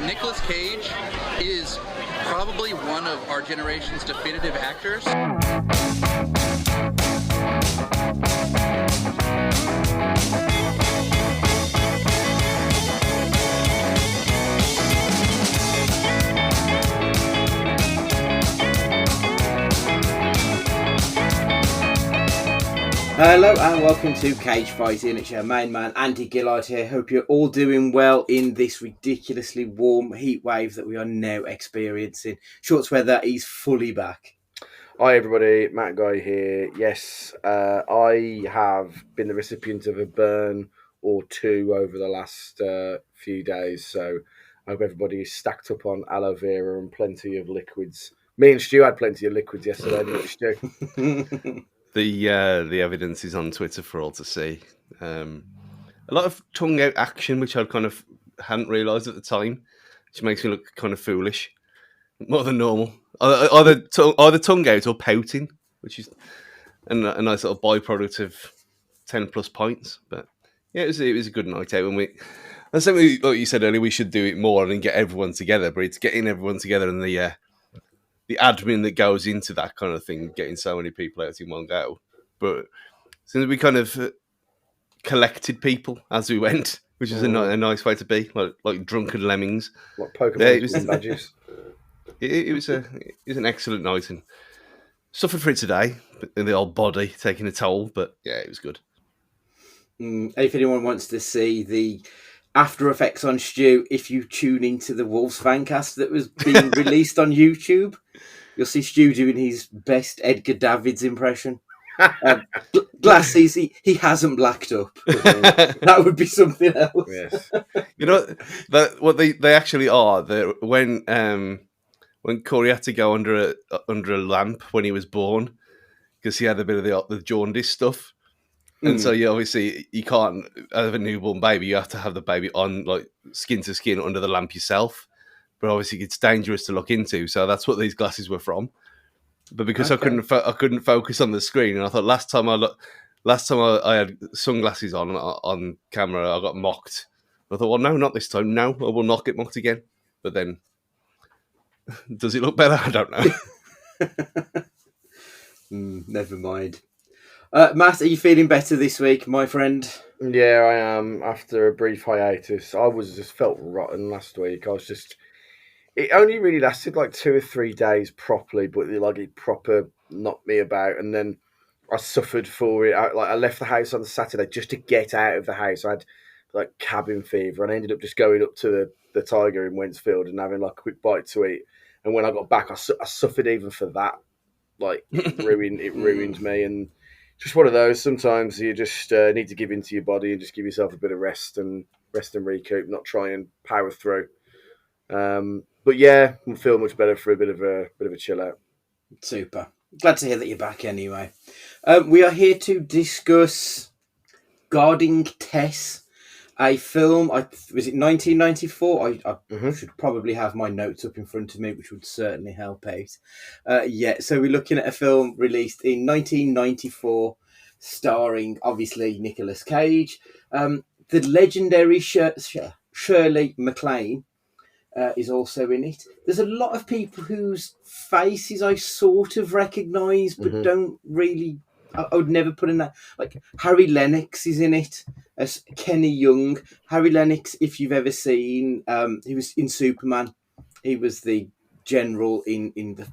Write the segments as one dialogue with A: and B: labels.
A: Nicolas Cage is probably one of our generation's definitive actors.
B: Hello and welcome to Cage Fighting. It's your main man Andy Gillard here. Hope you're all doing well in this ridiculously warm heat wave that we are now experiencing. Shorts weather is fully back.
C: Hi everybody, Matt Guy here. Yes, I have been the recipient of a burn or two over the last few days, so I hope everybody is stacked up on aloe vera and plenty of liquids. Me and Stu had plenty of liquids yesterday, didn't we, Stu?
D: The evidence is on Twitter for all to see. A lot of tongue out action, which I kind of hadn't realised at the time, which makes me look kind of foolish, more than normal. Either tongue out or pouting, which is a nice little byproduct of 10 plus pints. But yeah, it was a good night out. And something like you said earlier, we should do it more and get everyone together. But it's getting everyone together and the admin that goes into that kind of thing, getting so many people out in one go. But since we kind of collected people as we went, which is a nice way to be, like drunken lemmings.
C: Like Pokemon badges.
D: It was an excellent night and suffered for it today, but the old body taking a toll. But yeah, it was good.
B: If anyone wants to see the after effects on Stu, if you tune into the Wolves fancast that was being released on YouTube, you'll see Stu doing his best Edgar Davids impression. Glasses, he hasn't blacked up. That would be something else.
C: Yes.
D: You know what they actually are. When Corey had to go under a lamp when he was born because he had a bit of the jaundice stuff. And so you can't have a newborn baby. You have to have the baby on like skin to skin under the lamp yourself. But obviously it's dangerous to look into. So that's what these glasses were from. But because I couldn't focus on the screen, and I thought last time I had sunglasses on camera, I got mocked. I thought, well, no, not this time. No, I will not get mocked again. But then, does it look better? I don't know.
B: Never mind. Matt, are you feeling better this week, my friend?
C: Yeah, I am. After a brief hiatus, I just felt rotten last week. It only really lasted like 2 or 3 days properly, but it proper knocked me about, and then I suffered for it. I left the house on the Saturday just to get out of the house. I had like cabin fever, and I ended up just going up to the Tiger in Wentzfield and having like a quick bite to eat. And when I got back, I suffered even for that. Like it ruined me, and just one of those. Sometimes you just need to give into your body and just give yourself a bit of rest and recoup, not try and power through. But yeah, I feel much better for a bit of a chill out.
B: Super. Glad to hear that you're back anyway. We are here to discuss Guarding Tess, a film. Was it 1994? I should probably have my notes up in front of me, which would certainly help out. So we're looking at a film released in 1994, starring obviously Nicolas Cage, the legendary Shirley MacLaine. Is also in it. There's a lot of people whose faces I sort of recognise, but don't really. I would never put in that. Like Harry Lennox is in it as Kenny Young. Harry Lennox, if you've ever seen, he was in Superman. He was the general in the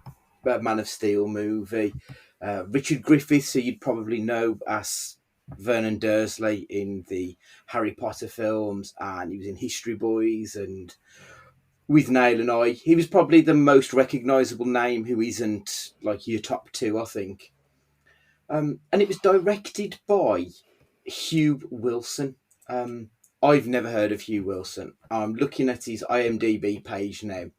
B: Man of Steel movie. Richard Griffiths, who you'd probably know as Vernon Dursley in the Harry Potter films, and he was in History Boys and With Nail and I. He was probably the most recognisable name who isn't like your top two, I think. And it was directed by Hugh Wilson. I've never heard of Hugh Wilson. I'm looking at his IMDb page now.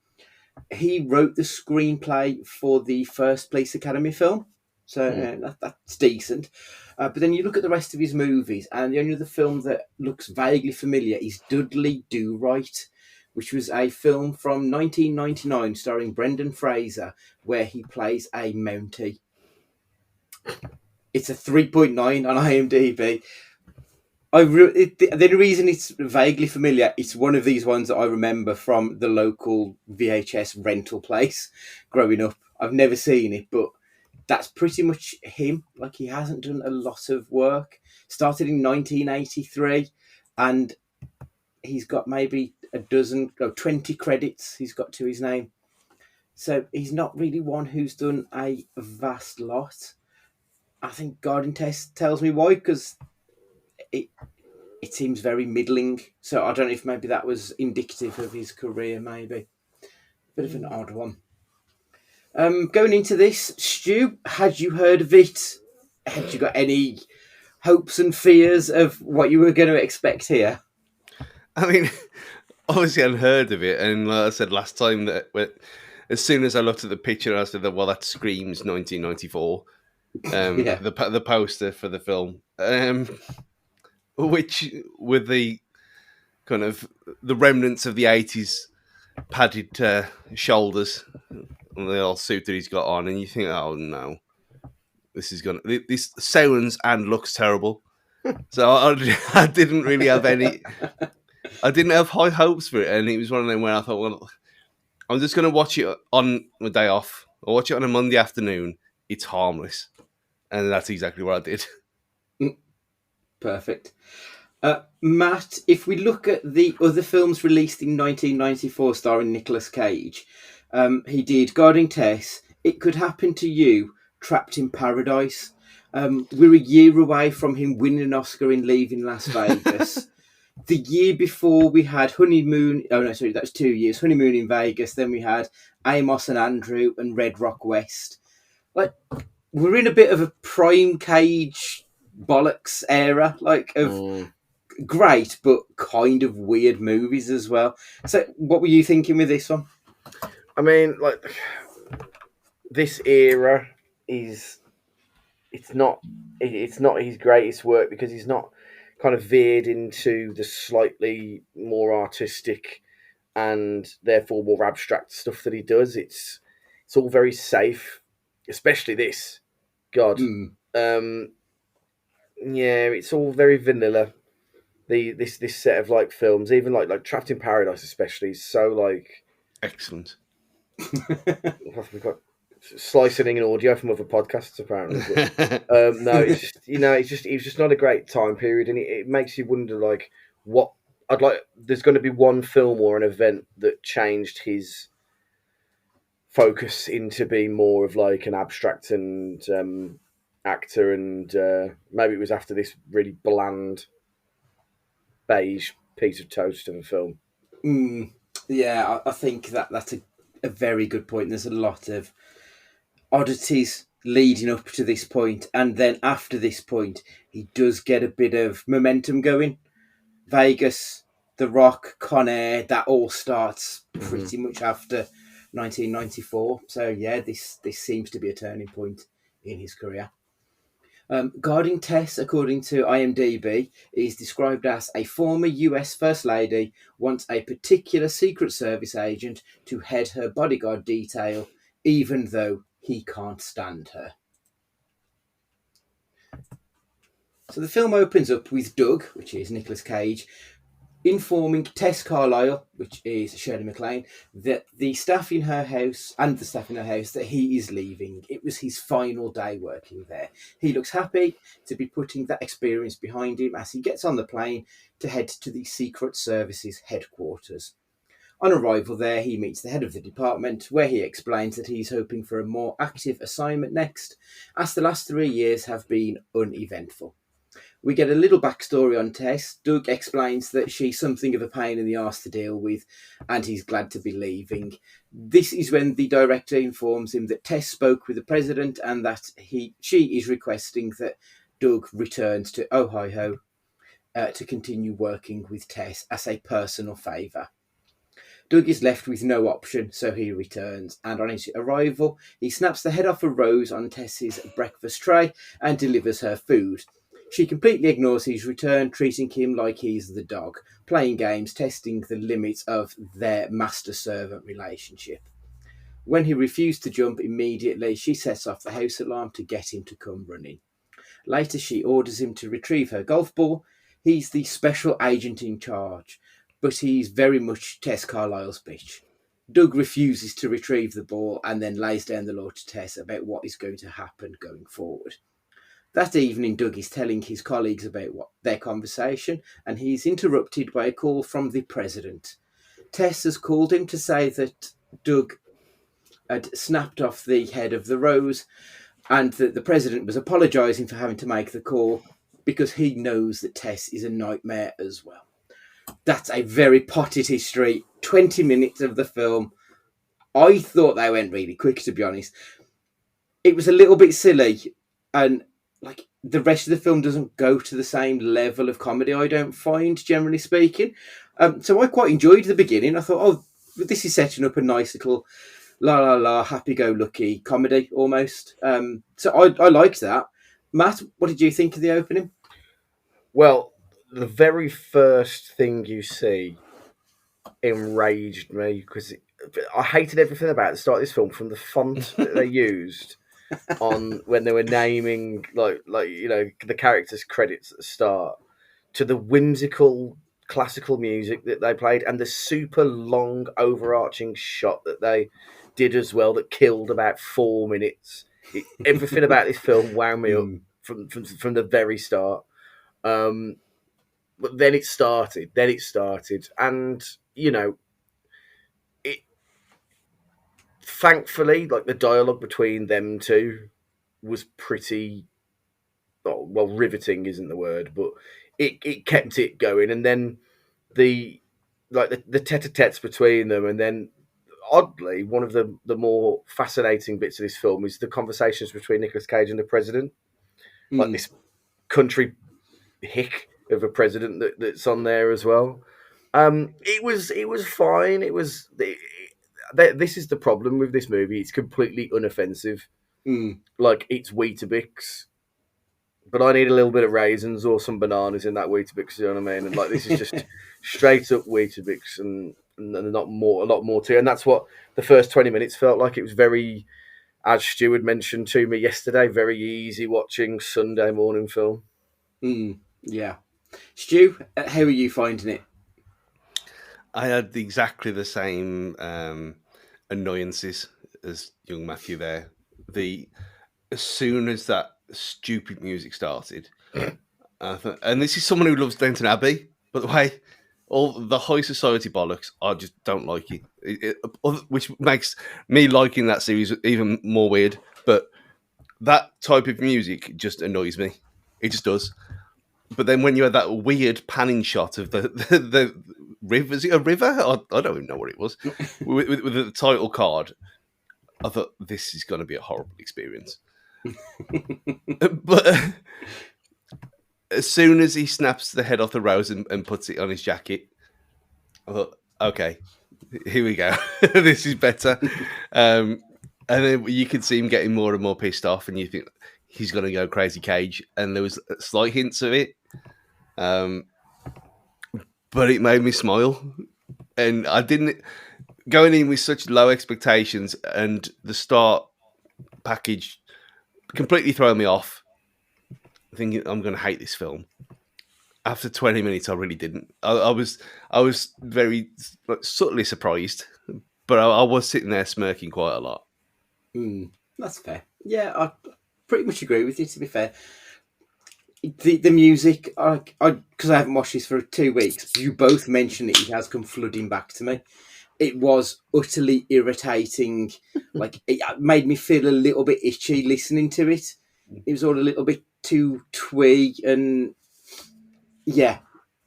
B: He wrote the screenplay for the first Police Academy film. So that's decent. But then you look at the rest of his movies, and the only other film that looks vaguely familiar is Dudley Do Right, which was a film from 1999 starring Brendan Fraser, where he plays a Mountie. It's a 3.9 on IMDb. The reason it's vaguely familiar, it's one of these ones that I remember from the local VHS rental place growing up. I've never seen it, but that's pretty much him. Like, he hasn't done a lot of work. Started in 1983, and he's got maybe 20 credits he's got to his name. So he's not really one who's done a vast lot. I think Guarding Tess tells me why, because it seems very middling. So I don't know if maybe that was indicative of his career, maybe. Bit of an odd one. Going into this, Stu, had you heard of it? Had you got any hopes and fears of what you were going to expect here?
D: I mean, obviously I'd heard of it, and like I said last time, that as soon as I looked at the picture, I said, well, that screams 1994.
B: Yeah.
D: The poster for the film, which with the kind of the remnants of the 80s padded shoulders and the old suit that he's got on, and you think, oh no, this sounds and looks terrible. So I didn't really have I didn't have high hopes for it, and it was one of them where I thought, well, I'm just going to watch it on my day off. I'll watch it on a Monday afternoon. It's harmless, and that's exactly what I did.
B: Perfect. Matt, if we look at the other films released in 1994 starring Nicolas Cage, he did Guarding Tess, It Could Happen to You, Trapped in Paradise. We're a year away from him winning an Oscar in Leaving Las Vegas. The year before we had Honeymoon, oh no, sorry, that was 2 years, Honeymoon in Vegas. Then we had Amos and Andrew and Red Rock West. Like, we're in a bit of a prime Cage bollocks era, like of great but kind of weird movies as well. So what were you thinking with this one?
C: I mean, like, this era is it's not his greatest work, because he's not kind of veered into the slightly more artistic and therefore more abstract stuff that he does. It's all very safe, especially this. God. Yeah, it's all very vanilla. This set of like films, even like Trapped in Paradise, especially, is so like
D: Excellent.
C: we've got slicing in audio from other podcasts apparently. But, no, it's just it was just not a great time period, and it makes you wonder like what I'd like. There's going to be one film or an event that changed his focus into being more of like an abstract and actor, and maybe it was after this really bland beige piece of toast of a film.
B: Yeah, I think that's a very good point. There's a lot of oddities leading up to this point, and then after this point, he does get a bit of momentum going. Vegas, The Rock, Con Air, that all starts pretty much after 1994. So yeah, this seems to be a turning point in his career. Guarding Tess, according to IMDb, is described as a former US First Lady wants a particular Secret Service agent to head her bodyguard detail, even though he can't stand her. So the film opens up with Doug, which is Nicolas Cage, informing Tess Carlisle, which is Shirley MacLaine, that the staff in her house that he is leaving. It was his final day working there. He looks happy to be putting that experience behind him as he gets on the plane to head to the Secret Service's headquarters. On arrival there, he meets the head of the department, where he explains that he's hoping for a more active assignment next, as the last 3 years have been uneventful. We get a little backstory on Tess. Doug explains that she's something of a pain in the arse to deal with, and he's glad to be leaving. This is when the director informs him that Tess spoke with the president and that she is requesting that Doug returns to Ohio to continue working with Tess as a personal favour. Doug is left with no option, so he returns, and on his arrival, he snaps the head off a rose on Tess's breakfast tray and delivers her food. She completely ignores his return, treating him like he's the dog, playing games, testing the limits of their master-servant relationship. When he refused to jump immediately, she sets off the house alarm to get him to come running. Later, she orders him to retrieve her golf ball. He's the special agent in charge, but he's very much Tess Carlisle's bitch. Doug refuses to retrieve the ball and then lays down the law to Tess about what is going to happen going forward. That evening, Doug is telling his colleagues about their conversation, and he's interrupted by a call from the president. Tess has called him to say that Doug had snapped off the head of the rose and that the president was apologising for having to make the call because he knows that Tess is a nightmare as well. That's a very potted history. 20 minutes of the film. I thought they went really quick, to be honest. It was a little bit silly, and like the rest of the film doesn't go to the same level of comedy, I don't find, generally speaking. So I quite enjoyed the beginning. I thought, oh, this is setting up a nice little la la la happy-go-lucky comedy almost. So I liked that. Matt, what did you think of the opening?
C: Well, the very first thing you see enraged me because I hated everything about the start of this film, from the font that they used on when they were naming like the characters' credits at the start, to the whimsical classical music that they played, and the super long overarching shot that they did as well that killed about 4 minutes. Everything about this film wound me up from the very start. But then it started, and it thankfully, like, the dialogue between them two was pretty, well, riveting isn't the word, but it kept it going. And then the tete-a-tetes between them, and then oddly, one of the more fascinating bits of this film is the conversations between Nicolas Cage and the president, like this country hick of a president that's on there as well. It was fine. This is the problem with this movie. It's completely unoffensive. Like, it's Weetabix, but I need a little bit of raisins or some bananas in that Weetabix. You know what I mean? And like, this is just straight up Weetabix, and not more, a lot more to it. And that's what the first 20 minutes felt like. It was very, as Stu had mentioned to me yesterday, very easy watching Sunday morning film.
B: Yeah. Stu, how are you finding it?
D: I had exactly the same annoyances as young Matthew there. As soon as that stupid music started, and this is someone who loves Downton Abbey, by the way, all the high society bollocks, I just don't like it, which makes me liking that series even more weird. But that type of music just annoys me. It just does. But then when you had that weird panning shot of the river, is it a river? I don't even know what it was. with the title card, I thought, this is going to be a horrible experience. But as soon as he snaps the head off the rose and puts it on his jacket, I thought, okay, here we go. This is better. And then you could see him getting more and more pissed off, and you think he's going to go crazy Cage. And there was slight hints of it. But it made me smile. And I didn't... Going in with such low expectations, and the start package completely throwing me off, thinking I'm going to hate this film. After 20 minutes, I really didn't. I was very subtly surprised, but I was sitting there smirking quite a lot.
B: That's fair. Yeah, I pretty much agree with you, to be fair. The music, because I haven't watched this for 2 weeks, you both mentioned it has come flooding back to me. It was utterly irritating. Like, it made me feel a little bit itchy listening to it. It was all a little bit too twee, and yeah,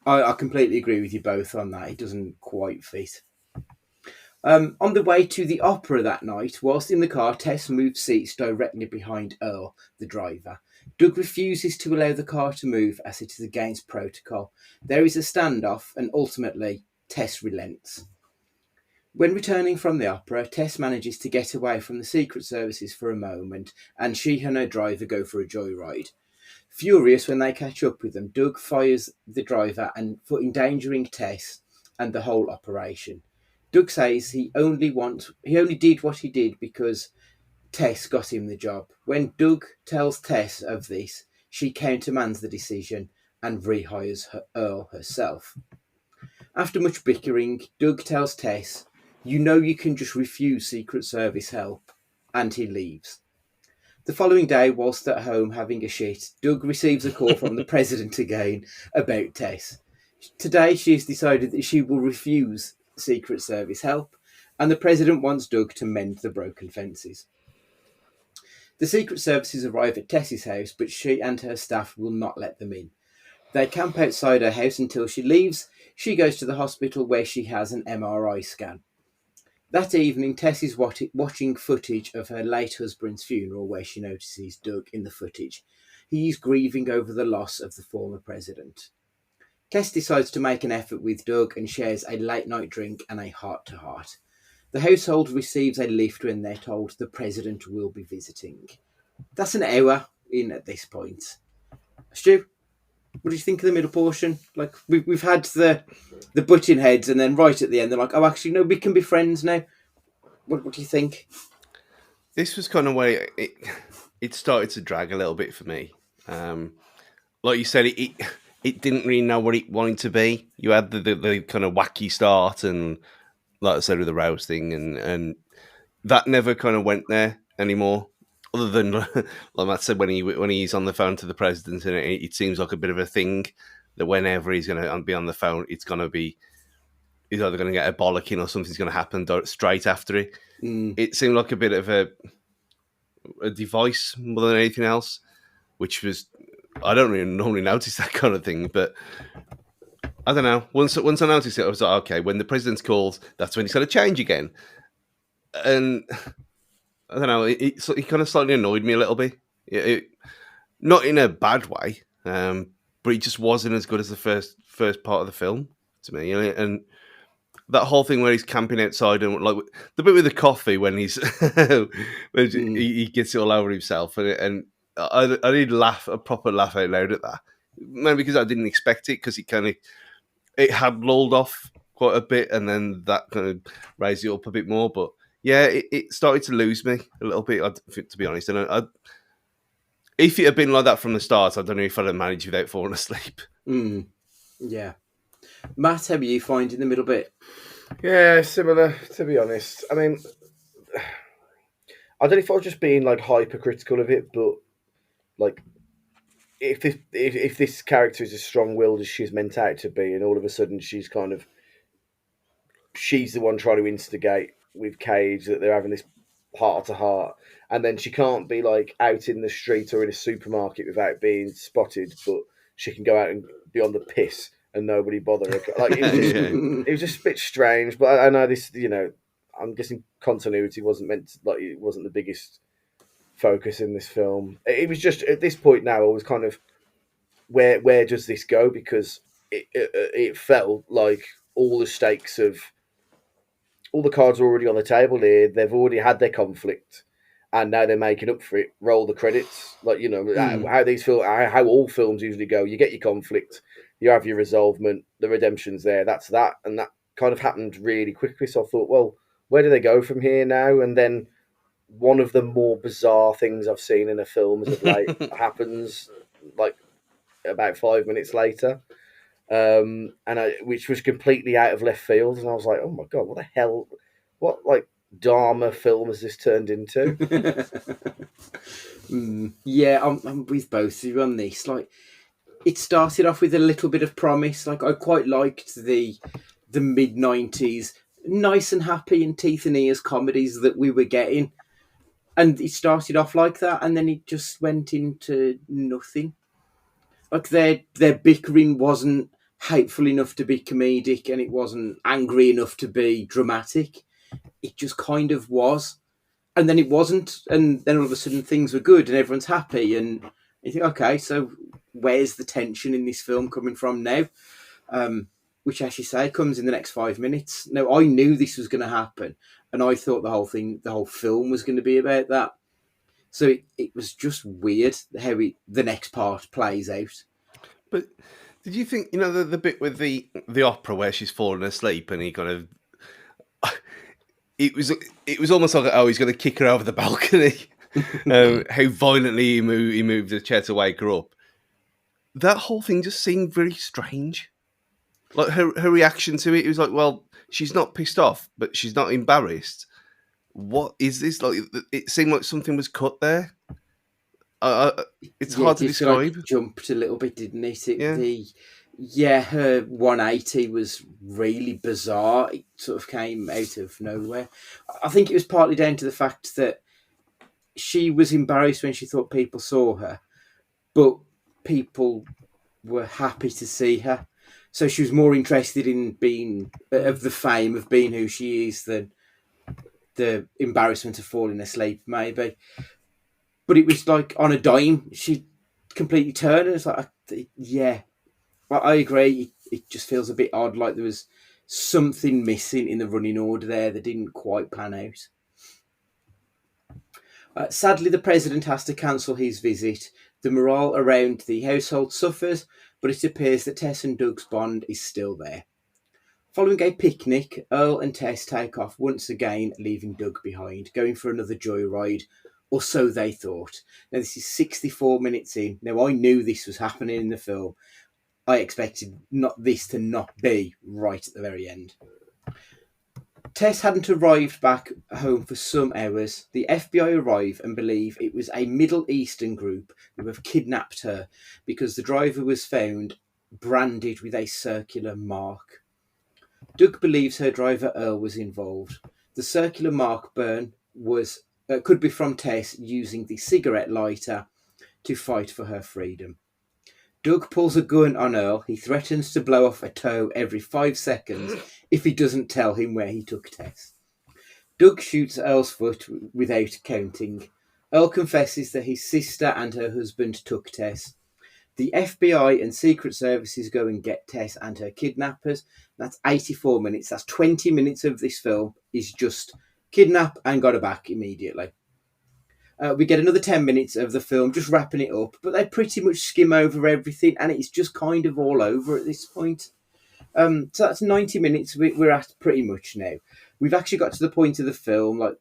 B: I completely agree with you both on that. It doesn't quite fit. On the way to the opera that night, whilst in the car, Tess moves seats directly behind Earl, the driver. Doug refuses to allow the car to move as it is against protocol. There is a standoff, and ultimately, Tess relents. When returning from the opera, Tess manages to get away from the Secret Services for a moment, and she and her driver go for a joyride. Furious when they catch up with them, Doug fires the driver and for endangering Tess and the whole operation. Doug says he only did what he did because Tess got him the job. When Doug tells Tess of this, she countermands the decision and rehires Earl herself. After much bickering, Doug tells Tess, "You know you can just refuse Secret Service help," and he leaves. The following day, whilst at home having a shit, Doug receives a call from the president again about Tess. Today, she has decided that she will refuse Secret Service help, and the president wants Doug to mend the broken fences. The Secret Services arrive at Tess's house, but she and her staff will not let them in. They camp outside her house until she leaves. She goes to the hospital where she has an MRI scan. That evening, Tess is watching footage of her late husband's funeral where she notices Doug in the footage. He is grieving over the loss of the former president. Tess decides to make an effort with Doug and shares a late-night drink and a heart-to-heart. The household receives a lift when they're told the president will be visiting. That's an hour in at this point. Stu, what do you think of the middle portion? Like we've had the butting heads, and then right at the end they're like, "Oh, actually, no, we can be friends now." What do you think?
D: This was kind of where it started to drag a little bit for me. Like you said, it didn't really know what it wanted to be. You had the kind of wacky start, and like I said with the Rouse thing, and that never kind of went there anymore. Other than, like Matt said, when he's on the phone to the president, and it seems like a bit of a thing that whenever he's going to be on the phone, he's either going to get a bollocking or something's going to happen straight after it. It seemed like a bit of a device more than anything else, which was, I don't really normally notice that kind of thing, but I don't know. Once I noticed it, I was like, okay, when the president's called, that's when it's going to change again. And I don't know, it kind of slightly annoyed me a little bit. Not in a bad way, but it just wasn't as good as the first part of the film to me. And that whole thing where he's camping outside and like the bit with the coffee when he gets it all over himself, and I did laugh, a proper laugh out loud at that. Maybe because I didn't expect it, because it had lulled off quite a bit, and then that kind of raised it up a bit more. But yeah, it started to lose me a little bit, to be honest. And if it had been like that from the start, I don't know if I'd have managed without falling asleep.
B: Yeah. Matt, how are you finding the middle bit?
C: Yeah, similar, to be honest. I mean, I don't know if I was just being like hypercritical of it, but like if this character is as strong-willed as she's meant out to be, and all of a sudden she's the one trying to instigate with Cage, that they're having this heart-to-heart, and then she can't be like out in the street or in a supermarket without being spotted, but she can go out and be on the piss and nobody bother her. Like it was just a bit strange, but I know this. I'm guessing continuity wasn't meant to, like, it wasn't the biggest focus in this film. It was just at this point now, I was kind of where does this go? Because it felt like all the stakes of all the cards are already on the table here. They've already had their conflict, and now they're making up for it. Roll the credits, like how all films usually go. You get your conflict, you have your resolvement, the redemption's there. That's that, and that kind of happened really quickly. So I thought, well, where do they go from here now? And then one of the more bizarre things I've seen in a film as of late happens, like about 5 minutes later, which was completely out of left field, and I was like, oh my god, what the hell? What like Dharma film has this turned into?
B: Yeah, I'm with both of you on this. Like, it started off with a little bit of promise. Like, I quite liked the mid-90s, nice and happy and teeth and ears comedies that we were getting. And it started off like that, and then it just went into nothing. Like, their bickering wasn't hateful enough to be comedic, and it wasn't angry enough to be dramatic. It just kind of was. And then it wasn't, and then all of a sudden things were good and everyone's happy, and you think, okay, so where's the tension in this film coming from now? Which, as you say, comes in the next 5 minutes. Now, I knew this was going to happen, and I thought the whole film was going to be about that. So it was just weird how the next part plays out.
D: But did you think, the bit with the opera where she's falling asleep and he kind of... It was almost like, oh, he's going to kick her over the balcony. How violently he moved the chair to wake her up. that whole thing just seemed very strange. Like her reaction to it, it was like, well, she's not pissed off, but she's not embarrassed. What is this? Like, it seemed like something was cut there. It's
B: Yeah,
D: hard
B: it
D: to
B: did feel like
D: describe.
B: it jumped a little bit, didn't it?
D: Yeah.
B: Yeah, her 180 was really bizarre. It sort of came out of nowhere. I think it was partly down to the fact that she was embarrassed when she thought people saw her, but people were happy to see her. So she was more interested in being of the fame of being who she is than the embarrassment of falling asleep, maybe. But it was like on a dime, she completely turned, and it's like, yeah, I agree. It just feels a bit odd, like there was something missing in the running order there that didn't quite pan out. Sadly, the president has to cancel his visit. The morale around the household suffers, but it appears that Tess and Doug's bond is still there. Following a picnic, Earl and Tess take off once again, leaving Doug behind, going for another joyride, or so they thought. Now, this is 64 minutes in. Now, I knew this was happening in the film. I expected not this to not be right at the very end. Tess hadn't arrived back home for some hours. The FBI arrive and believe it was a Middle Eastern group who have kidnapped her because the driver was found branded with a circular mark. Doug believes her driver Earl was involved. The circular mark burn could be from Tess using the cigarette lighter to fight for her freedom. Doug pulls a gun on Earl. He threatens to blow off a toe every 5 seconds if he doesn't tell him where he took Tess. Doug shoots Earl's foot without counting. Earl confesses that his sister and her husband took Tess. The FBI and Secret Services go and get Tess and her kidnappers. That's 84 minutes. That's 20 minutes of this film is just kidnap and got her back immediately. We get another 10 minutes of the film just wrapping it up, but they pretty much skim over everything and it's just kind of all over at this point. So that's 90 minutes we're at pretty much now. We've actually got to the point of the film, like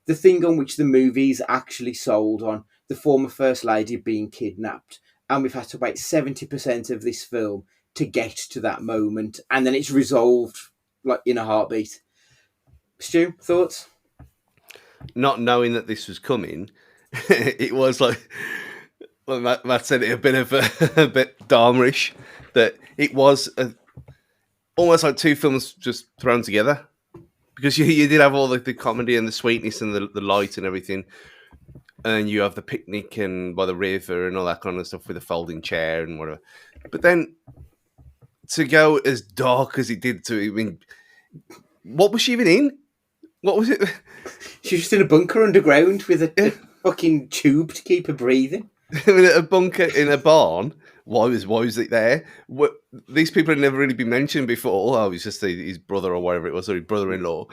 B: the thing on which the movie is actually sold on, the former First Lady being kidnapped. And we've had to wait 70% of this film to get to that moment. And then it's resolved like in a heartbeat. Stu, thoughts?
D: Not knowing that this was coming, it was like, well, Matt said it a bit of a bit Dharma-ish, that it was almost like two films just thrown together, because you did have all the comedy and the sweetness and the light and everything, and you have the picnic and by the river and all that kind of stuff with a folding chair and whatever. But then to go as dark as it did I mean, what was she even in? What was it?
B: She was just in a bunker underground with a fucking tube to keep her breathing.
D: I mean, a bunker in a barn. Why was it there? These people had never really been mentioned before. Oh, he's just his brother or whatever it was, or his brother-in-law.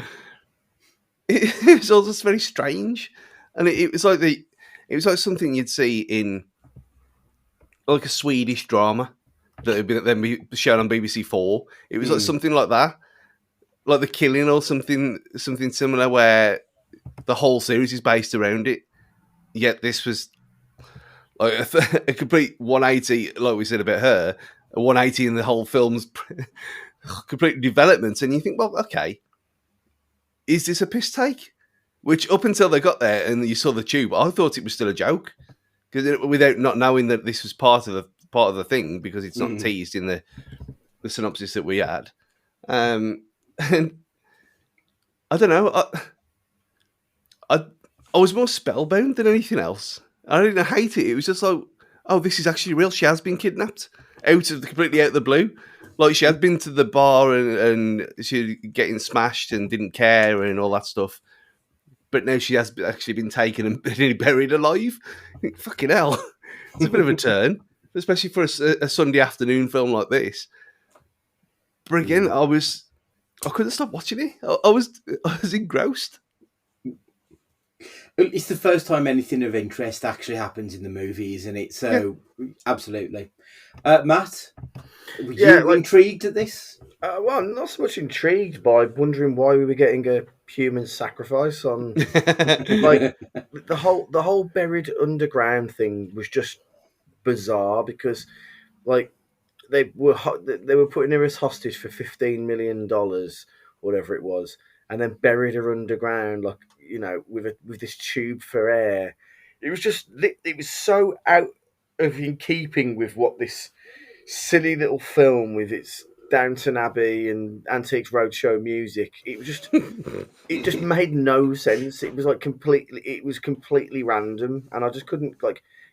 D: It was all just very strange, and it was like something you'd see in like a Swedish drama that had been then shown on BBC Four. It was like something like that, like The Killing or something similar, where the whole series is based around it. Yet this was like a complete 180, like we said about her, a 180 in the whole film's complete development. And you think, well, okay, is this a piss take? Which up until they got there and you saw the tube, I thought it was still a joke, because without not knowing that this was part of the thing, because it's not teased in the synopsis that we had. And I don't know. I was more spellbound than anything else. I didn't hate it. It was just like, oh, this is actually real. She has been kidnapped completely out of the blue. Like she had been to the bar and she getting smashed and didn't care and all that stuff. But now she has actually been taken and buried alive. I think, fucking hell. It's a bit of a turn, especially for a Sunday afternoon film like this. But again, I couldn't stop watching it. I was engrossed.
B: It's the first time anything of interest actually happens in the movie, isn't it? So, absolutely. Matt, were you intrigued at this?
C: Well, I'm not so much intrigued by wondering why we were getting a human sacrifice on. Like the whole buried underground thing was just bizarre, because Like they were putting her as hostage for $15 million, whatever it was, and then buried her underground, like with this tube for air. It was just it was so out of in keeping with what this silly little film with its Downton Abbey and Antiques Roadshow music. It just made no sense. It was completely random, and I just couldn't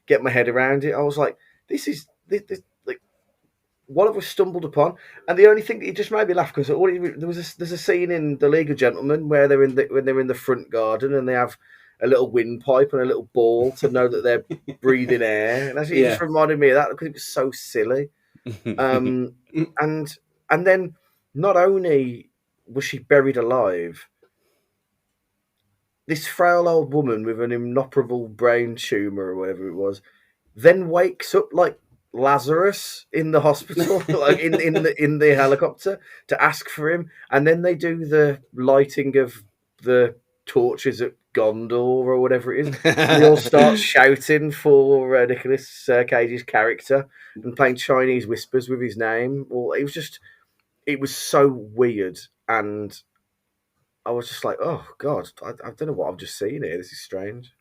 C: get my head around it. I was like, this like what have we stumbled upon? And the only thing it just made me laugh because there's a scene in The League of Gentlemen where when they're in the front garden and they have a little windpipe and a little ball to know that they're breathing air, and it just reminded me of that because it was so silly. And then not only was she buried alive, this frail old woman with an inoperable brain tumor or whatever it was, then wakes up like Lazarus in the hospital, like in the helicopter to ask for him, and then they do the lighting of the torches at Gondor or whatever it is. And they all start shouting for Nicolas Cage's character and playing Chinese whispers with his name. Well, it was so weird, and I was just like, oh god, I don't know what I've just seen here. This is strange.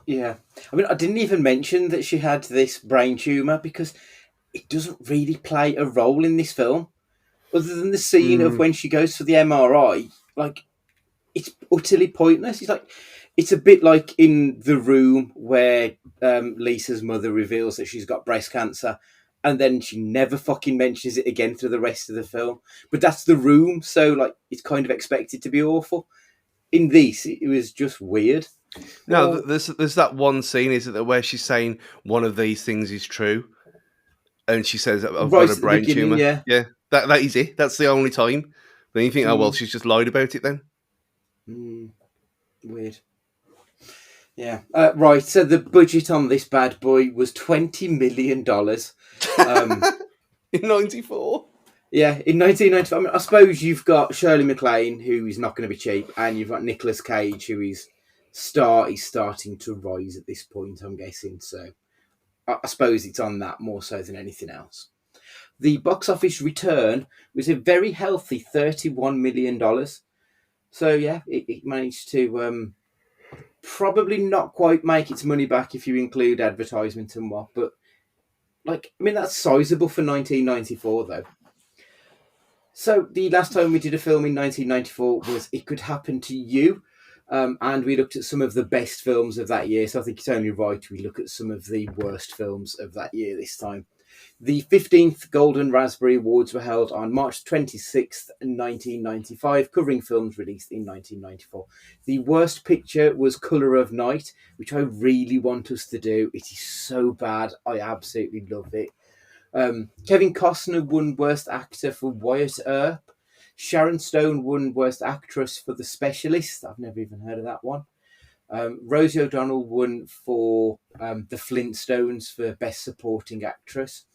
B: Yeah, I mean, I didn't even mention that she had this brain tumor because it doesn't really play a role in this film, other than the scene of when she goes for the MRI. Like, it's utterly pointless. It's a bit like in The Room where Lisa's mother reveals that she's got breast cancer, and then she never fucking mentions it again through the rest of the film. But that's The Room, so it's kind of expected to be awful. In this, it was just weird.
D: No, there's that one scene, is it, where she's saying one of these things is true, and she says, "I've got a brain tumor." Yeah, that is it. That's the only time. Then you think, oh well, she's just lied about it then.
B: Weird. Yeah. Right. So the budget on this bad boy was $20 million.
D: In '94.
B: Yeah, in 1995. I mean, I suppose you've got Shirley MacLaine, who is not going to be cheap, and you've got Nicolas Cage, who is starting to rise at this point, I'm guessing. So I suppose it's on that more so than anything else. The box office return was a very healthy $31 million. So yeah, it managed to probably not quite make its money back if you include advertisement and what, but that's sizable for 1994 though. So the last time we did a film in 1994 was It Could Happen to You. And we looked at some of the best films of that year. So I think it's only right we look at some of the worst films of that year this time. The 15th Golden Raspberry Awards were held on March 26th, 1995, covering films released in 1994. The worst picture was Colour of Night, which I really want us to do. It is so bad. I absolutely love it. Kevin Costner won Worst Actor for Wyatt Earp. Sharon Stone won Worst Actress for The Specialist. I've never even heard of that one. Rosie O'Donnell won for The Flintstones for Best Supporting Actress.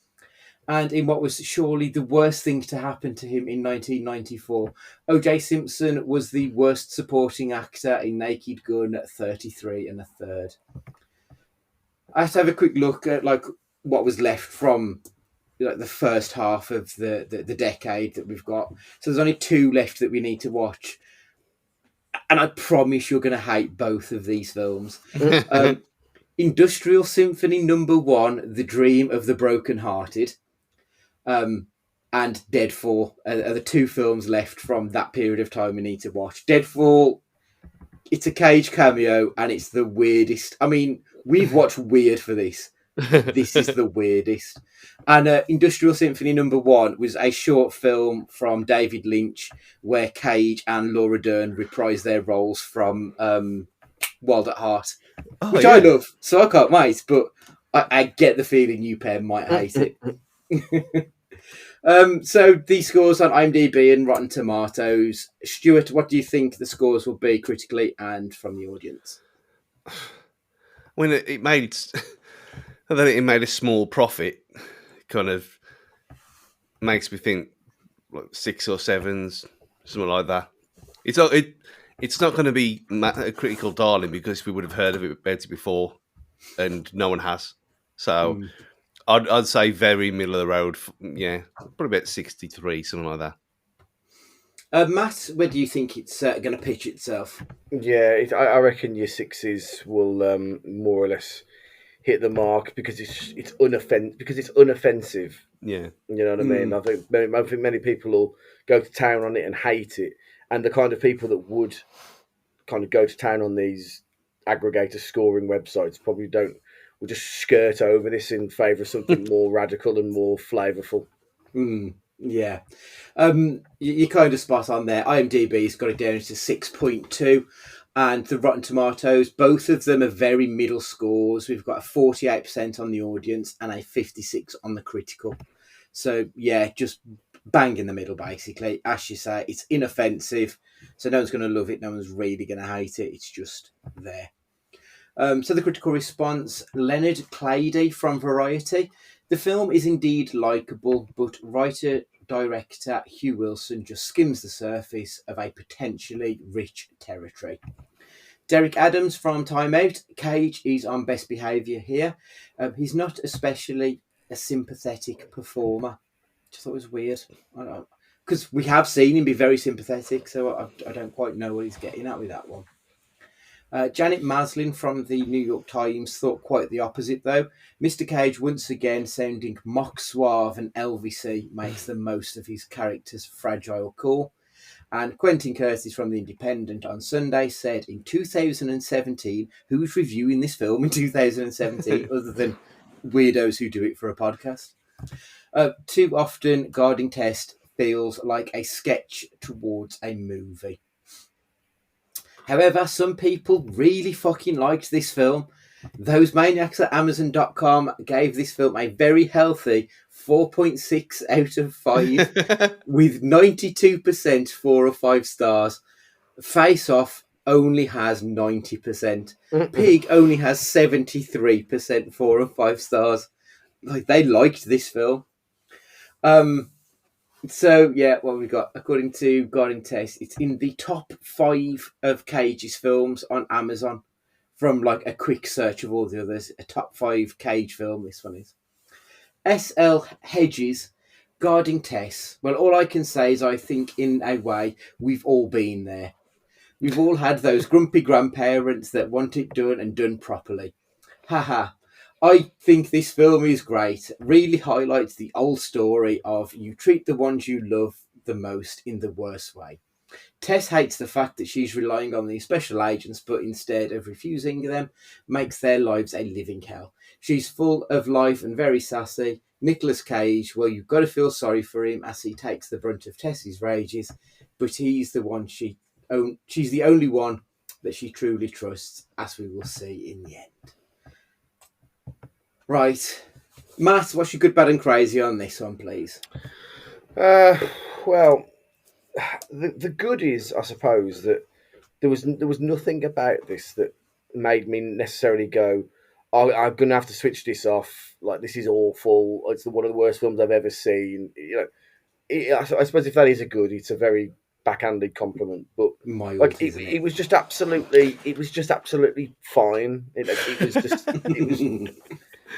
B: And in what was surely the worst thing to happen to him in 1994, O.J. Simpson was the worst supporting actor in Naked Gun at 33 1/3. I have to have a quick look at what was left from the first half of the decade that we've got. So there's only 2 left that we need to watch. And I promise you're going to hate both of these films. Industrial Symphony No. 1, The Dream of the Brokenhearted, and Deadfall are the 2 films left from that period of time we need to watch. Deadfall, it's a Cage cameo, and it's the weirdest. I mean, we've watched weird for this. This is the weirdest. And Industrial Symphony No. 1 was a short film from David Lynch where Cage and Laura Dern reprise their roles from Wild at Heart, which I love, so I can't wait, but I get the feeling you pair might hate it. So these scores on IMDb and Rotten Tomatoes. Stuart, what do you think the scores will be critically and from the audience?
D: When it made... And then it made a small profit, kind of makes me think 6 or 7s, something like that. It's not going to be a critical darling because we would have heard of it about it before, and no one has. So I'd say very middle of the road. Yeah, probably about 63, something like that.
B: Matt, where do you think it's going to pitch itself?
C: Yeah, I reckon your sixes will more or less hit the mark because it's unoffensive.
D: Yeah.
C: You know what I mean? I think many people will go to town on it and hate it, and the kind of people that would kind of go to town on these aggregator scoring websites probably will just skirt over this in favour of something more radical and more flavourful.
B: Yeah. You're kind of spot on there. IMDb's got it down to 6.2, and the Rotten Tomatoes, both of them are very middle scores. We've got a 48% on the audience and a 56 on the critical. So yeah, just bang in the middle, basically. As you say, it's inoffensive, so no one's going to love it, no one's really going to hate it. It's just there. So the critical response, Leonard Clady from Variety. The film is indeed likeable, but writer-director Hugh Wilson just skims the surface of a potentially rich territory. Derek Adams from Time Out. Cage is on best behaviour here. He's not especially a sympathetic performer. Just thought it was weird. I don't know. Because we have seen him be very sympathetic, so I don't quite know what he's getting at with that one. Janet Maslin from the New York Times thought quite the opposite, though. Mr. Cage, once again sounding mock suave and Elvis-y, makes the most of his character's fragile core. And Quentin Curtis from The Independent on Sunday said, in 2017, who's reviewing this film in 2017 other than weirdos who do it for a podcast? Too often, Guarding Tess feels like a sketch towards a movie. However, some people really fucking liked this film. Those maniacs at Amazon.com gave this film a very healthy 4.6 out of 5 with 92% 4 or 5 stars. Face Off only has 90%. Pig only has 73% 4 or 5 stars. Like, they liked this film. So, yeah, what we got? According to Guarding Tess, it's in the top 5 of Cage's films on Amazon from, like, a quick search of all the others. A top 5 Cage film, this one is. S.L. Hedges, Guarding Tess. Well, all I can say is I think, in a way, we've all been there. We've all had those grumpy grandparents that want it done and done properly. Haha. I think this film is great. Really highlights the old story of you treat the ones you love the most in the worst way. Tess hates the fact that she's relying on these special agents, but instead of refusing them, makes their lives a living hell. She's full of life and very sassy. Nicolas Cage, well, you've got to feel sorry for him as he takes the brunt of Tess's rages, but he's the one she's the only one that she truly trusts, as we will see in the end. Right. Matt, what's your good, bad and crazy on this one, please?
C: Well, the good is, I suppose, that there was nothing about this that made me necessarily go, I'm going to have to switch this off. Like, this is awful. It's one of the worst films I've ever seen. You know, I suppose if that is a good, it's a very backhanded compliment. But like, it was just absolutely fine. It was just, it was.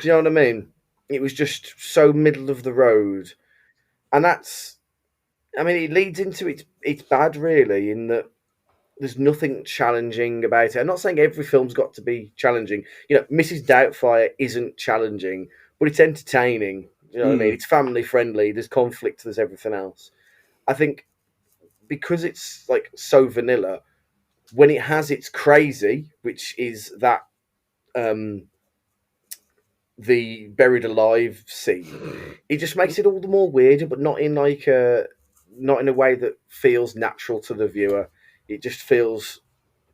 C: Do you know what I mean? It was just so middle of the road, and that's. I mean, it leads into it's bad, really, in that there's nothing challenging about it. I'm not saying every film's got to be challenging. You know, Mrs. Doubtfire isn't challenging, but it's entertaining. You know what I mean? It's family friendly. There's conflict. There's everything else. I think because it's like so vanilla, when it has its crazy, which is that the buried alive scene, it just makes it all the more weirder, but not in a way that feels natural to the viewer. It just feels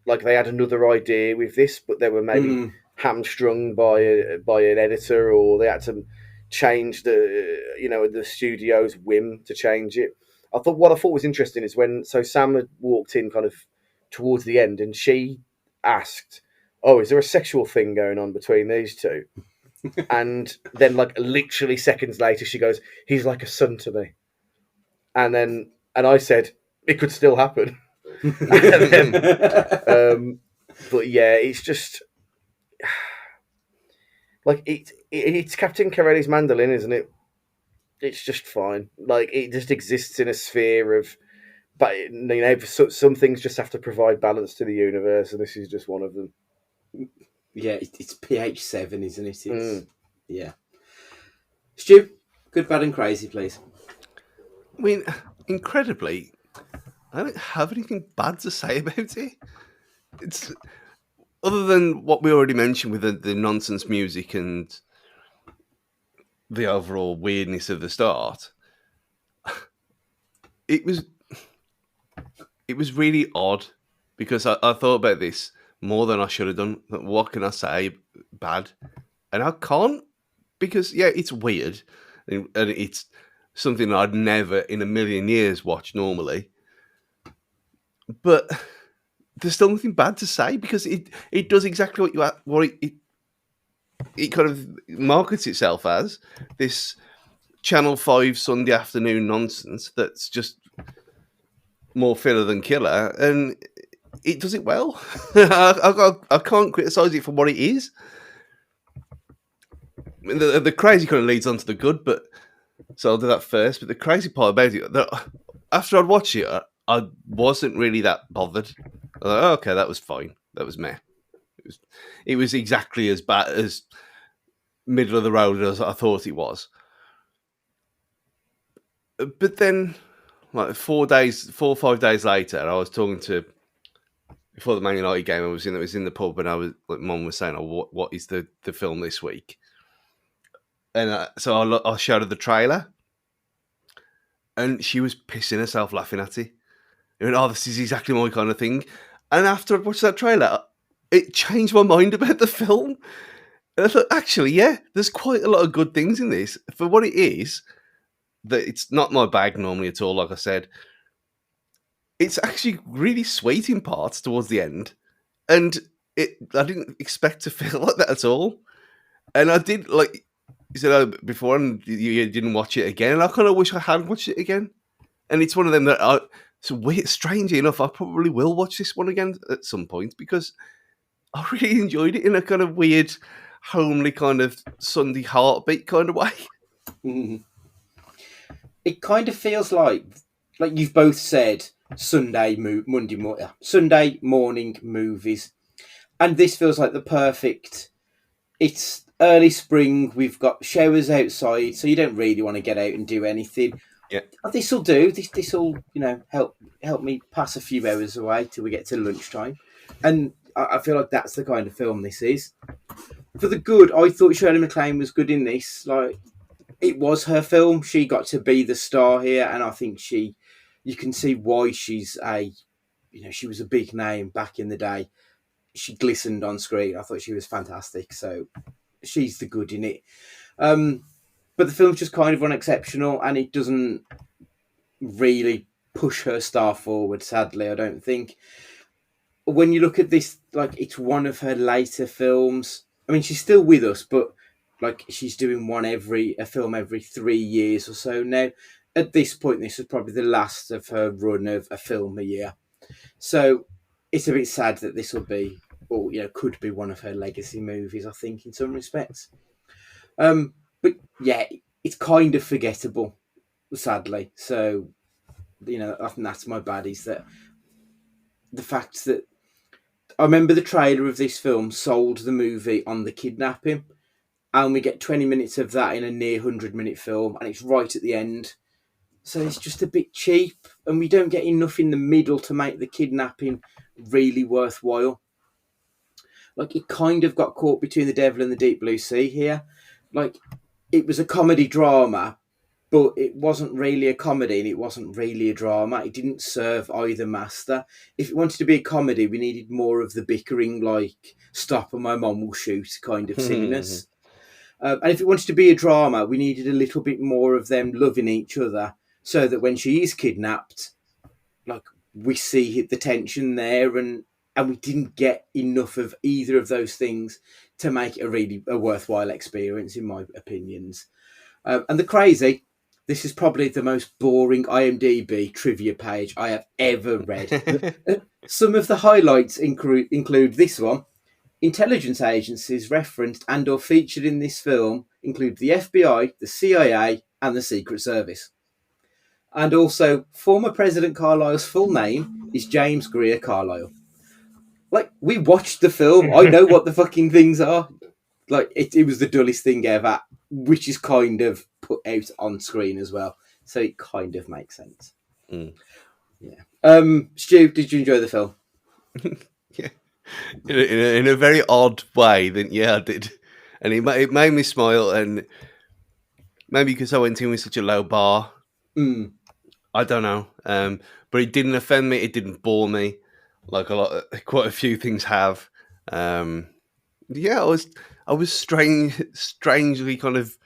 C: like they had another idea with this, but they were maybe hamstrung by an editor, or they had to change the studio's whim to change it. What I thought was interesting is when Sam had walked in kind of towards the end, and she asked, "Oh, is there a sexual thing going on between these two?" And then, like, literally seconds later, she goes, "He's like a son to me." And I said, "It could still happen." But yeah, it's just like it's Captain Corelli's mandolin, isn't it? It's just fine. Like it just exists in a sphere of, but you know, some things just have to provide balance to the universe, and this is just one of them.
B: Yeah, it's pH 7, isn't it? It's,
C: Mm.
B: yeah. Stu, good, bad, and crazy, please.
D: I mean, incredibly, I don't have anything bad to say about it. It's other than what we already mentioned with the nonsense music and the overall weirdness of the start. It was really odd because I thought about this more than I should have done. What can I say bad? And I can't because yeah, it's weird and it's something I'd never in a million years watch normally. But there's still nothing bad to say because it does exactly what it kind of markets itself as, this Channel 5 Sunday afternoon nonsense that's just more filler than killer, and it does it well. I can't criticise it for what it is. I mean, the crazy kind of leads on to the good, but so I'll do that first. But the crazy part about it, that after I'd watched it, I wasn't really that bothered. I was like, oh, okay, that was fine. That was meh. It was exactly as bad as middle of the road as I thought it was. But then, like 4 or 5 days later, I was talking to, before the Man United game, I was in the pub, and I was like, Mum was saying, "Oh, what is the film this week?" And so I showed her the trailer, and she was pissing herself laughing at it. She went, "Oh, this is exactly my kind of thing." And after I watched that trailer, it changed my mind about the film. And I thought, actually, yeah, there's quite a lot of good things in this for what it is. That it's not my bag normally at all. Like I said, it's actually really sweet in parts towards the end, and I didn't expect to feel like that at all. And I did, like you said before, and you didn't watch it again. And I kind of wish I had watched it again. And it's one of them that so weird. Strangely enough, I probably will watch this one again at some point because I really enjoyed it in a kind of weird, homely kind of Sunday heartbeat kind of way.
B: Mm. It kind of feels like you've both said Sunday morning movies, and this feels like the perfect. It's early spring. We've got showers outside, so you don't really want to get out and do anything.
D: Yeah,
B: This will do. This will help me pass a few hours away till we get to lunchtime, and I feel like that's the kind of film this is. For the good, I thought Shirley MacLaine was good in this. Like, it was her film. She got to be the star here, and I think you can see why she's she was a big name back in the day. She glistened on screen. I thought she was fantastic. So she's the good in it. But the film's just kind of unexceptional, and it doesn't really push her star forward, sadly, I don't think. When you look at this, like, it's one of her later films. I mean, she's still with us, but like, she's doing a film every 3 years or so now. At this point, this is probably the last of her run of a film a year. So it's a bit sad that this will be, or could be, one of her legacy movies, I think, in some respects. But yeah, it's kind of forgettable, sadly. So, I think that's my bad, is that the fact that I remember the trailer of this film sold the movie on the kidnapping, and we get 20 minutes of that in a near 100-minute film, and it's right at the end. So it's just a bit cheap, and we don't get enough in the middle to make the kidnapping really worthwhile. Like, it kind of got caught between the devil and the deep blue sea here. Like, it was a comedy drama, but it wasn't really a comedy and it wasn't really a drama. It didn't serve either master. If it wanted to be a comedy, we needed more of the bickering, like, stop and my mum will shoot kind of silliness. And if it wanted to be a drama, we needed a little bit more of them loving each other, so that when she is kidnapped, like, we see the tension there, and we didn't get enough of either of those things to make it a worthwhile experience, in my opinions. And the crazy, this is probably the most boring IMDb trivia page I have ever read. Some of the highlights include this one. Intelligence agencies referenced and or featured in this film include the FBI, the CIA, and the Secret Service. And also, former President Carlisle's full name is James Greer Carlisle. Like, we watched the film. I know what the fucking things are. Like, it was the dullest thing ever, which is kind of put out on screen as well. So it kind of makes sense.
D: Mm.
B: Yeah. Stu, did you enjoy the film?
D: Yeah, in a very odd way. Then yeah, I did, and it made me smile, and maybe because I went in with such a low bar.
B: Mm.
D: I don't know, but it didn't offend me. It didn't bore me, like quite a few things have. Yeah, I was strangely kind of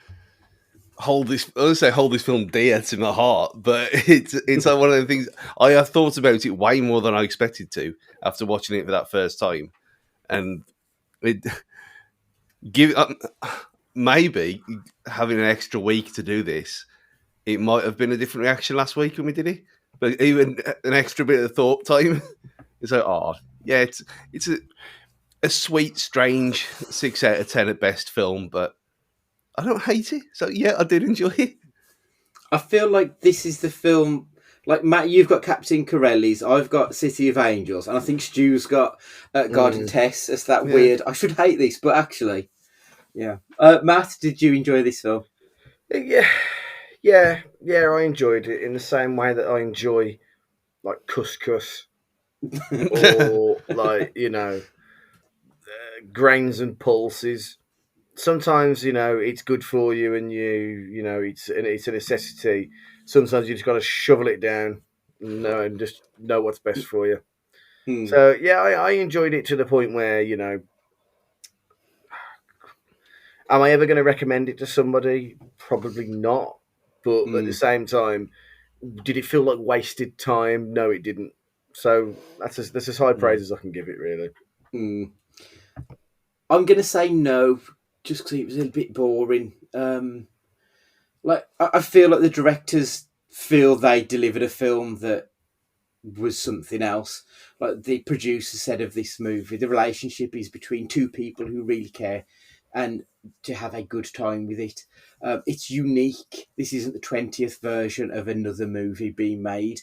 D: hold this film dear to my heart, but it's like one of the things I have thought about it way more than I expected to after watching it for that first time, and it give maybe having an extra week to do this, it might have been a different reaction last week when we did it, but even an extra bit of thought time, it's like, oh yeah, it's a sweet, strange 6 out of 10 at best film, but I don't hate it. So yeah, I did enjoy it.
B: I feel like this is the film. Like, Matt, you've got Captain Corelli's, I've got City of Angels, and I think Stu's got Guarding Tess. It's that weird. I should hate this, but actually, yeah. Matt, did you enjoy this film?
C: Yeah. I enjoyed it in the same way that I enjoy like couscous or like grains and pulses. Sometimes it's good for you, and it's a necessity. Sometimes you just got to shovel it down, and just know what's best for you. So yeah, I enjoyed it to the point where am I ever going to recommend it to somebody? Probably not. But at the same time, did it feel like wasted time? No, it didn't. So that's as high praise as I can give it, really.
B: I'm going to say no, just because it was a bit boring. Like, I feel like the directors feel they delivered a film that was something else. Like the producer said of this movie, the relationship is between two people who really care and to have a good time with it. It's unique. This isn't the 20th version of another movie being made.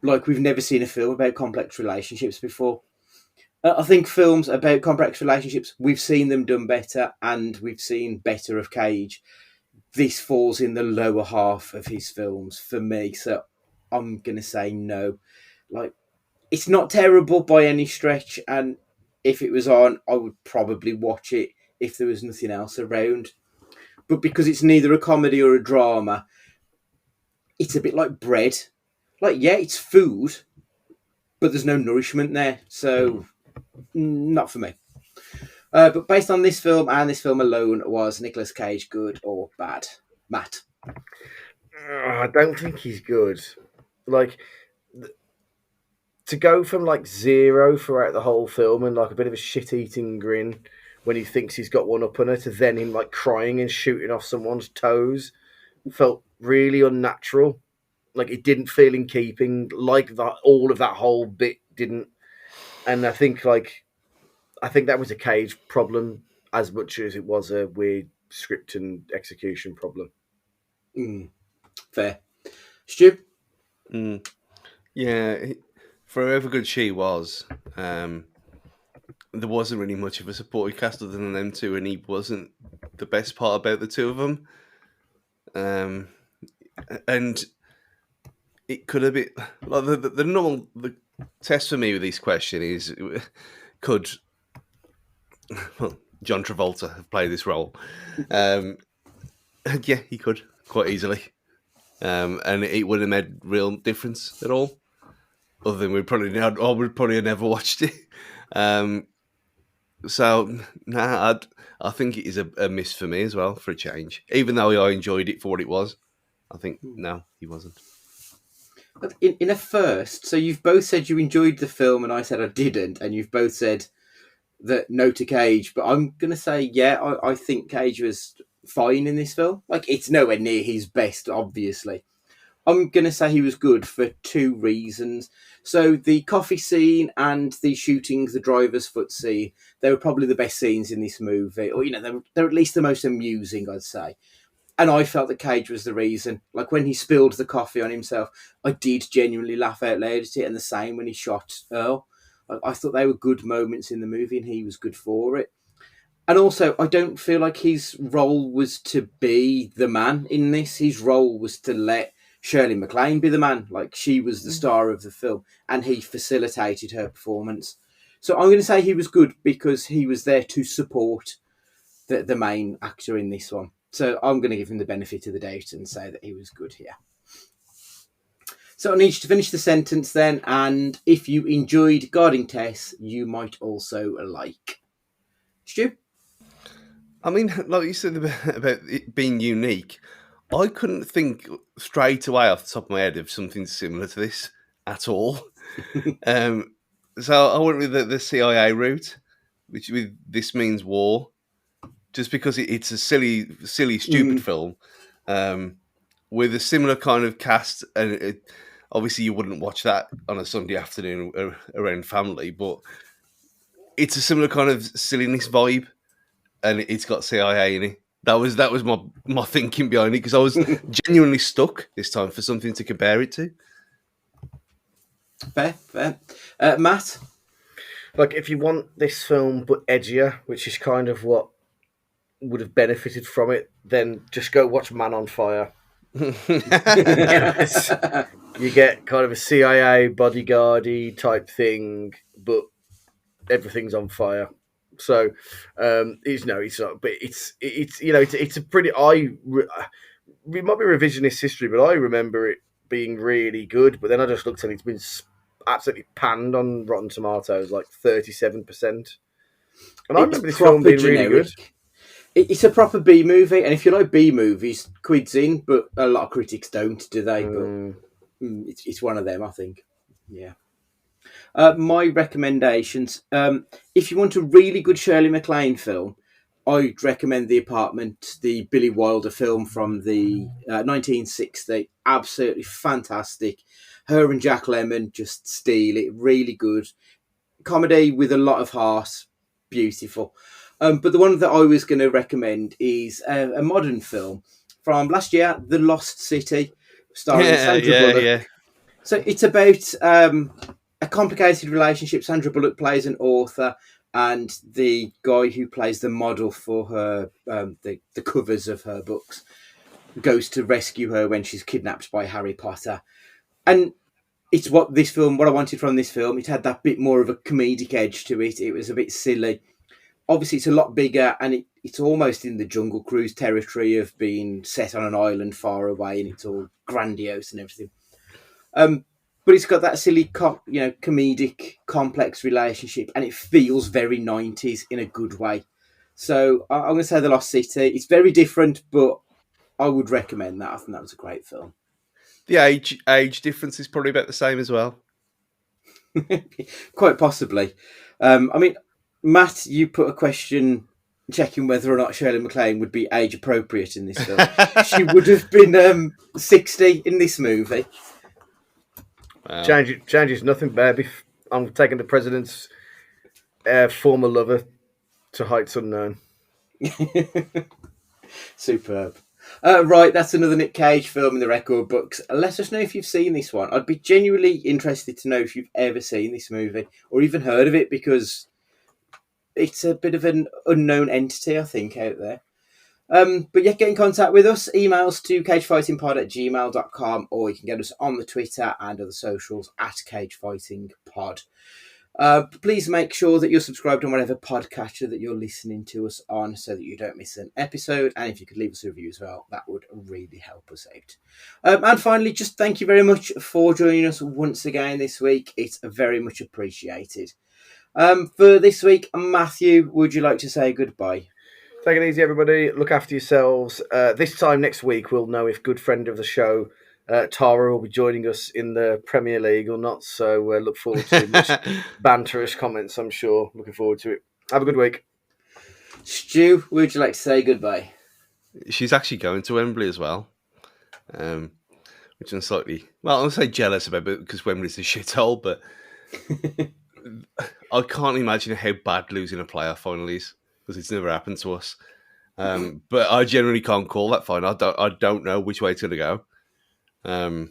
B: Like, we've never seen a film about complex relationships before. I think films about complex relationships, we've seen them done better, and we've seen better of Cage. This falls in the lower half of his films for me, so I'm going to say no. Like, it's not terrible by any stretch, and if it was on, I would probably watch it if there was nothing else around. But because it's neither a comedy or a drama, it's a bit like bread. Like, yeah, it's food, but there's no nourishment there, so not for me. But based on this film and this film alone, was Nicolas Cage good or bad? Matt?
C: I don't think he's good. Like, to go from like zero throughout the whole film and like a bit of a shit-eating grin when he thinks he's got one up on her, to then him like crying and shooting off someone's toes, felt really unnatural. Like, it didn't feel in keeping. Like, that all of that whole bit didn't. And I think that was a Cage problem as much as it was a weird script and execution problem.
B: Fair. Stu?
D: Yeah, for however good she was, there wasn't really much of a supporting cast other than them two, and he wasn't the best part about the two of them. And it could have been like the normal the test for me with this question is, could John Travolta have played this role? And yeah, he could quite easily, and it wouldn't have made real difference at all. Other than we'd probably have never watched it. So I think it is a miss for me as well, for a change. Even though I enjoyed it for what it was, I think no, he wasn't.
B: But in a first, so you've both said you enjoyed the film, and I said I didn't, and you've both said that no to Cage. But I'm gonna say I think Cage was fine in this film. Like, it's nowhere near his best, obviously, I'm going to say he was good for two reasons. So the coffee scene and the shooting the driver's foot scene, they were probably the best scenes in this movie. Or, they're at least the most amusing, I'd say. And I felt that Cage was the reason. Like when he spilled the coffee on himself, I did genuinely laugh out loud at it. And the same when he shot Earl. I thought they were good moments in the movie and he was good for it. And also, I don't feel like his role was to be the man in this. His role was to let Shirley MacLaine be the man. Like, she was the star of the film, and he facilitated her performance. So I'm going to say he was good because he was there to support the main actor in this one. So I'm going to give him the benefit of the doubt and say that he was good here. So I need you to finish the sentence then, and if you enjoyed Guarding Tess, you might also like. Stu?
D: I mean, like you said about it being unique, I couldn't think straight away off the top of my head of something similar to this at all. So I went with the CIA route, which with This Means War, just because it's a silly, stupid film with a similar kind of cast. And obviously, you wouldn't watch that on a Sunday afternoon around family, but it's a similar kind of silliness vibe. And it's got CIA in it. That was my thinking behind it, because I was genuinely stuck this time for something to compare it to.
B: Fair. Matt?
C: Like, if you want this film but edgier, which is kind of what would have benefited from it, then just go watch Man on Fire. Yes. You get kind of a CIA bodyguard-y type thing, but everything's on fire. So it's not, but it's a pretty. It might be revisionist history, but I remember it being really good. But then I just looked and it's been absolutely panned on Rotten Tomatoes, like 37%. And I remember this film being really good.
B: It's a proper B movie, and if you like B movies, quid's in. But a lot of critics don't, do they? But it's one of them, I think. Yeah. My recommendations. If you want a really good Shirley MacLaine film, I'd recommend The Apartment, the Billy Wilder film from the 1960. Absolutely fantastic. Her and Jack Lemmon just steal it. Really good. Comedy with a lot of heart. Beautiful. But the one that I was going to recommend is a modern film from last year, The Lost City, starring Sandra Bullock. Yeah. So it's about a complicated relationship. Sandra Bullock plays an author, and the guy who plays the model for her, the covers of her books, goes to rescue her when she's kidnapped by Harry Potter. And it's what I wanted from this film. It had that bit more of a comedic edge to it. It was a bit silly. Obviously, it's a lot bigger, and it's almost in the Jungle Cruise territory of being set on an island far away, and it's all grandiose and everything. But it's got that silly, comedic, complex relationship, and it feels very 90s in a good way. So I'm going to say The Lost City. It's very different, but I would recommend that. I think that was a great film.
D: The age difference is probably about the same as well.
B: Quite possibly. I mean, Matt, you put a question checking whether or not Shirley MacLaine would be age appropriate in this film. She would have been 60 in this movie.
C: Wow. Changes nothing, baby. I'm taking the president's former lover to heights unknown.
B: Superb. Right, that's another Nick Cage film in the record books. Let us know if you've seen this one. I'd be genuinely interested to know if you've ever seen this movie or even heard of it, because it's a bit of an unknown entity, I think, out there. But yeah, get in contact with us. Emails to cagefightingpod@gmail.com, or you can get us on the Twitter and other socials @cagefightingpod. Please make sure that you're subscribed on whatever podcatcher that you're listening to us on, so that you don't miss an episode. And if you could leave us a review as well, that would really help us out. And finally, just thank you very much for joining us once again this week. It's very much appreciated. For this week, Matthew, would you like to say goodbye?
C: Take it easy, everybody. Look after yourselves. This time next week, we'll know if good friend of the show, Tara, will be joining us in the Premier League or not. So look forward to much banterish comments, I'm sure. Looking forward to it. Have a good week.
B: Stu, would you like to say goodbye?
D: She's actually going to Wembley as well, which I'm slightly, well, I'll say jealous about it because Wembley's a shithole, but I can't imagine how bad losing a playoff final is because it's never happened to us. But I generally can't call that final. I don't know which way it's going to go.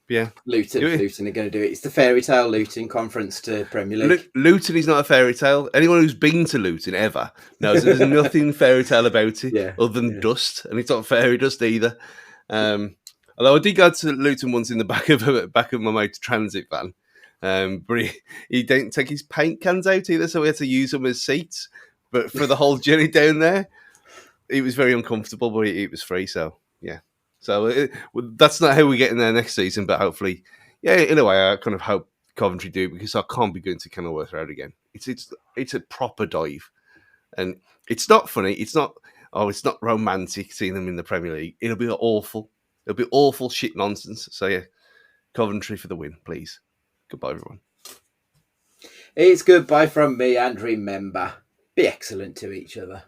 D: Yeah.
B: Luton are going to do it. It's the fairy tale Luton conference to Premier League.
D: Luton is not a fairy tale. Anyone who's been to Luton ever knows there's nothing fairy tale about it other than dust, and it's not fairy dust either. Although I did go to Luton once in the back of my mate's transit van, but he didn't take his paint cans out either, so we had to use them as seats. But for the whole journey down there, it was very uncomfortable, but it was free, so yeah. So that's not how we get in there next season, but hopefully, yeah. In a way, I kind of hope Coventry do because I can't be going to Kenilworth Road again. It's a proper dive, and it's not funny. It's not romantic seeing them in the Premier League. It'll be awful. It'll be awful shit nonsense. So yeah, Coventry for the win, please. Goodbye, everyone.
B: It's goodbye from me, and remember, be excellent to each other.